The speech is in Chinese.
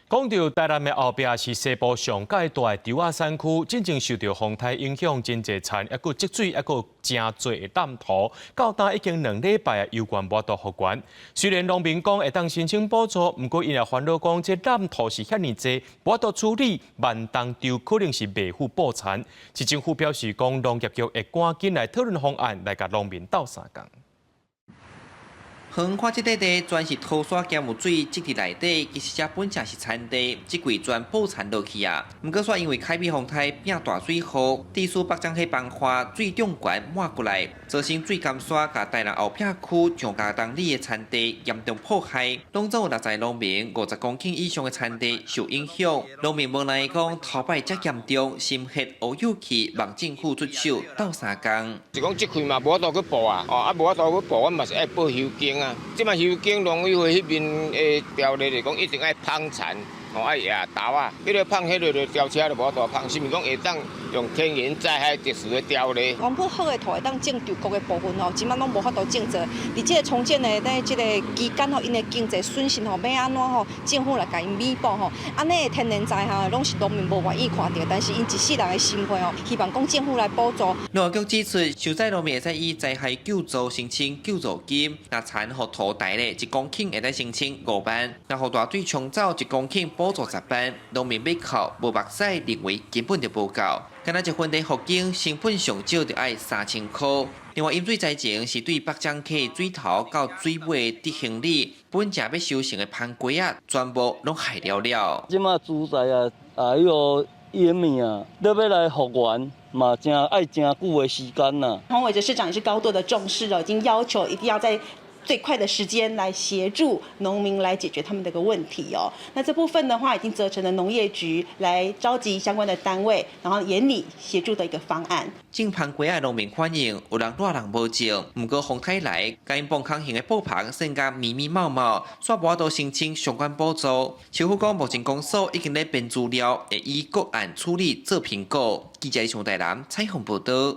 讲到台南的后壁是西部上界大的中华山区，真正受到风台影响，真侪田还佫积水，还佫真侪的淡土。到今已经2礼拜啊，有关无都复原。虽然农民讲会当申请补助，不过因也烦恼讲这淡土是遐尼济，无都处理，万当丢可能是未付补产。市政府表示讲，农业局会赶紧来讨论方案，来甲农民斗相共。横看这块地，全是土沙兼有水积伫内底，其实这本正是田地，这季全保产落去啊。不过说因为凯比风台变大水后，地势北江溪崩化，水涨悬漫过来，造成水甘沙甲台南后壁区上加东里的田地严重破坏，拢总有60农民50公顷以上的田地受影响。农民无奈讲，头摆遮严重，心血乌有气，望政府出手斗相共。是讲这块嘛无法度去补啊，无法度去补，阮嘛是爱补休耕啊。即摆休耕农委会迄面的条例是讲一定爱捧田，爱野豆啊，迄个捧迄个吊车就无法度捧，是毋是讲会当用天然灾害特殊的条例？原本好的土会当种稻谷的部分吼，即摆拢无法度种植。而这个重建的在这个期间吼，因的经济损失吼，要安怎吼，政府来甲因弥补吼，安尼的天然灾害拢是农民无愿意看到，但是因一世人的心血吼，希望讲政府来补助。农业局指出，受灾农民会使以灾害救助申请救助金，那田和土地咧1公顷会使申请5万，然后大水冲走1公顷补助10万，农民要靠无目屎，认为根本就无够。敢若一分地复耕，成本上少就要3000块。另外，饮水灾情是对北江溪水头到水尾的直行里，本正要收成的番瓜啊，全部拢害了了。即马猪仔啊，迄个淹灭啊，要来复原。嘛，爱真久的时间呐。洪伟哲市长也是高度的重视了，已经要求一定要在最快的时间来协助农民来解决他们的一个问题哦。那这部分的话，已经责成了农业局来召集相关的单位，然后研拟协助的一个方案。种番瓜的农民反映，有人热人无种，不过风台来，甲因帮康型的布棚剩甲密密茂茂，煞无法度申请相关补助。政府讲，目前公所已经在编资料，会以个案处理做评估。记者从台南采访报道。